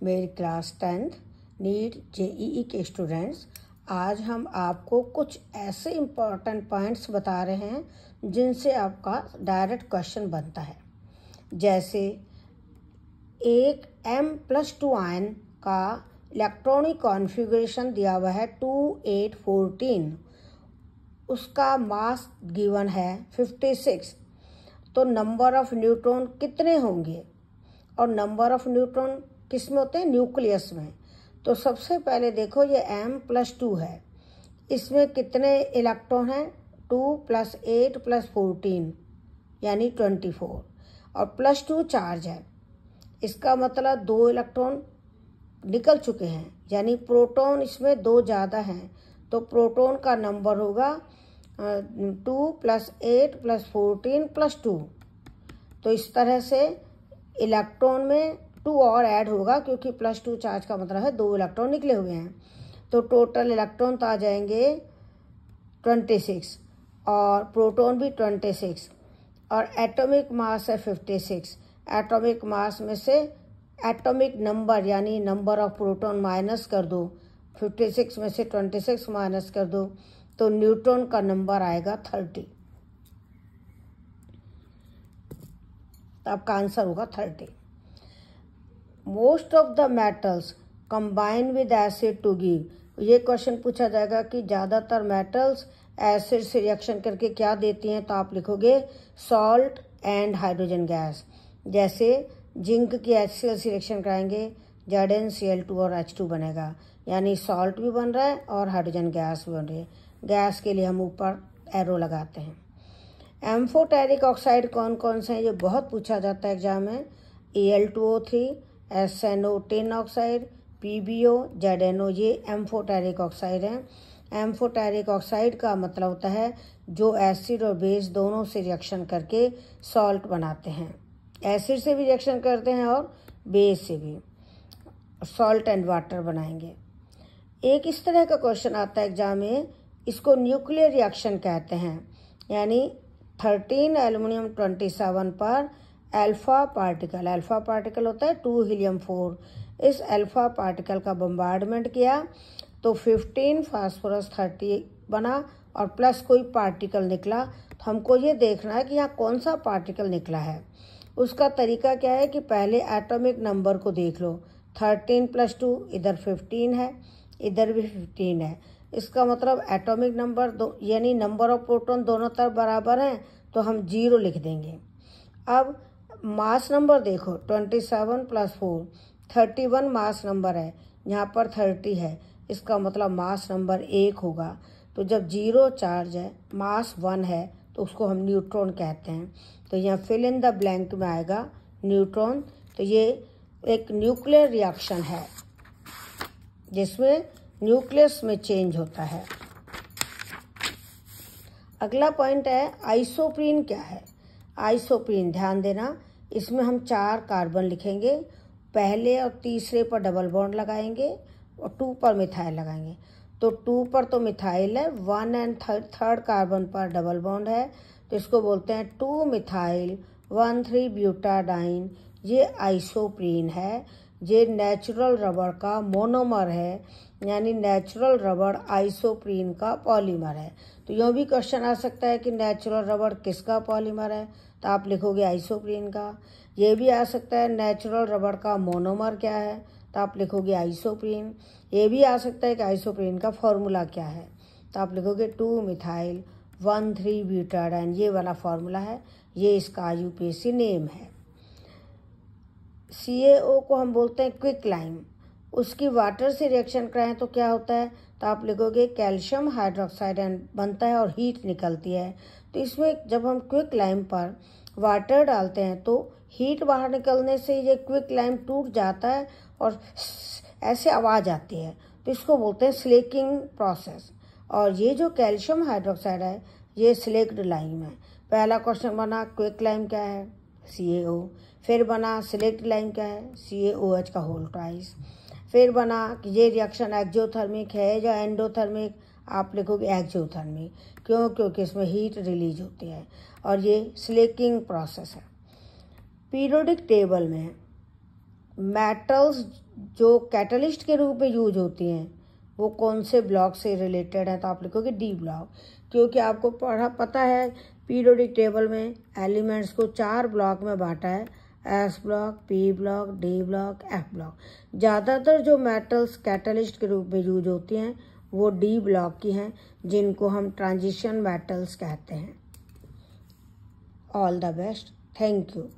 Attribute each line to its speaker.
Speaker 1: मेरी class 10th NEET JEE के students, आज हम आपको कुछ ऐसे इम्पॉर्टेंट पॉइंट्स बता रहे हैं जिनसे आपका डायरेक्ट क्वेश्चन बनता है। जैसे एक M+2 आयन का इलेक्ट्रॉनिक कॉन्फ़िगरेशन दिया हुआ है 2814, उसका मास गिवन है 56, तो नंबर ऑफ न्यूट्रॉन कितने होंगे और नंबर ऑफ न्यूट्रॉन किस में होते हैं? न्यूक्लियस में। तो सबसे पहले देखो, ये M+2 है, इसमें कितने इलेक्ट्रॉन हैं? 2 + 8 + 14 यानी 24, और +2 चार्ज है, इसका मतलब 2 इलेक्ट्रॉन निकल चुके हैं, यानी प्रोटॉन इसमें 2 ज़्यादा हैं, तो प्रोटॉन का नंबर होगा 2 + 8 + 14 + 2। तो इस तरह से इलेक्ट्रॉन में 2 और ऐड होगा, क्योंकि +2 चार्ज का मतलब है 2 इलेक्ट्रॉन निकले हुए हैं। तो टोटल इलेक्ट्रॉन तो आ जाएंगे 26 और प्रोटॉन भी 26, और एटॉमिक मास है 56। एटॉमिक मास में से एटॉमिक नंबर यानी नंबर ऑफ प्रोटॉन माइनस कर दो, 56 में से 26 माइनस कर दो, तो न्यूट्रॉन का नंबर आएगा 30। तो आपका आंसर होगा 30। Most of the metals combine with acid to give, ये क्वेश्चन पूछा जाएगा कि ज़्यादातर मेटल्स एसिड से रिएक्शन करके क्या देती हैं, तो आप लिखोगे सॉल्ट एंड हाइड्रोजन गैस। जैसे जिंक की HCl से रिएक्शन कराएंगे, ZnCl2 और H2 बनेगा, यानी सॉल्ट भी बन रहा है और हाइड्रोजन गैस भी बन रही है। गैस के लिए हम ऊपर एरो लगाते हैं। एम्फोटेरिक ऑक्साइड कौन कौन से हैं, ये बहुत पूछा जाता है एग्जाम में। Al2O3, SNO tin oxide, PbO, ZnO, ये एम्फोटेरिक ऑक्साइड हैं। एम्फोटेरिक ऑक्साइड का मतलब होता है जो एसिड और बेस दोनों से रिएक्शन करके सॉल्ट बनाते हैं। एसिड से भी रिएक्शन करते हैं और बेस से भी, सॉल्ट एंड वाटर बनाएंगे। एक इस तरह का क्वेश्चन आता है एग्जाम में, इसको न्यूक्लियर रिएक्शन कहते हैं, यानी 13 एल्युमिनियम 27 पर अल्फा पार्टिकल होता है 2 हीलियम 4, इस अल्फा पार्टिकल का बम्बार्डमेंट किया तो 15 फास्फोरस 30 बना और प्लस कोई पार्टिकल निकला। तो हमको ये देखना है कि यहाँ कौन सा पार्टिकल निकला है। उसका तरीका क्या है कि पहले एटॉमिक नंबर को देख लो, 13 + 2, इधर 15 है, इधर भी 15 है, इसका मतलब एटॉमिक नंबर दो यानी नंबर ऑफ प्रोटॉन दोनों तरफ बराबर हैं, तो हम 0 लिख देंगे। अब मास नंबर देखो, 27 + 4 31 मास नंबर है, यहाँ पर 30 है, इसका मतलब मास नंबर 1 होगा। तो जब 0 चार्ज है, मास 1 है, तो उसको हम न्यूट्रॉन कहते हैं। तो यहाँ फिल इन द ब्लैंक में आएगा न्यूट्रॉन। तो ये एक न्यूक्लियर रिएक्शन है जिसमें न्यूक्लियस में चेंज होता है। अगला पॉइंट है आइसोप्रीन क्या है। आइसोप्रीन ध्यान देना, इसमें हम 4 कार्बन लिखेंगे, पहले और तीसरे पर डबल बॉन्ड लगाएंगे और 2 पर मिथाइल लगाएंगे। तो 2 पर तो मिथाइल है, 1 एंड थर्ड कार्बन पर डबल बॉन्ड है, तो इसको बोलते हैं 2 मिथाइल 1,3 ब्यूटाडाइन। ये आइसोप्रीन है। ये नेचुरल रबड़ का मोनोमर है, यानी नेचुरल रबड़ आइसोप्रीन का पॉलीमर है। तो यूँ भी क्वेश्चन आ सकता है कि नेचुरल रबड़ किसका पॉलीमर है, तो आप लिखोगे आइसोप्रीन का। ये भी आ सकता है नेचुरल रबड़ का मोनोमर क्या है, तो आप लिखोगे आइसोप्रीन। ये भी आ सकता है कि आइसोप्रीन का फॉर्मूला क्या है, तो आप लिखोगे 2 मिथाइल 1,3 ब्यूटाडाइन, ये वाला फॉर्मूला है, ये इसका IUPAC नेम है। CaO को हम बोलते हैं क्विक लाइम, उसकी वाटर से रिएक्शन कराएं तो क्या होता है, तो आप लिखोगे कैल्शियम हाइड्रोक्साइड बनता है और हीट निकलती है। तो इसमें जब हम क्विक लाइम पर वाटर डालते हैं तो हीट बाहर निकलने से ये क्विक लाइम टूट जाता है और ऐसे आवाज़ आती है, तो इसको बोलते हैं स्लेकिंग प्रोसेस। और ये जो कैल्शियम हाइड्रोक्साइड है, ये स्लेक्ड लाइम है। पहला क्वेश्चन बना क्विक लाइम क्या है, CaO। फिर बना सिलेक्ट लाइम क्या है, CaOH का होल ट्वाइस। फिर बना कि ये रिएक्शन एक्जोथर्मिक है या एंडोथर्मिक, आप लिखोगे एक्जोथर्मिक। क्यों? क्योंकि इसमें हीट रिलीज होती है और ये स्लेकिंग प्रोसेस है। पीरियोडिक टेबल में मेटल्स जो कैटलिस्ट के रूप में यूज होती हैं वो कौन से ब्लॉक से रिलेटेड है, तो आप लिखोगे डी ब्लॉक, क्योंकि आपको पता है पीरियोडिक टेबल में एलिमेंट्स को 4 ब्लॉक में बांटा है, S block, P block, D block, F block. ज़्यादातर जो मेटल्स कैटलिस्ट के रूप में यूज होती हैं वो डी ब्लॉक की हैं, जिनको हम ट्रांजिशन मेटल्स कहते हैं। All the best, thank you.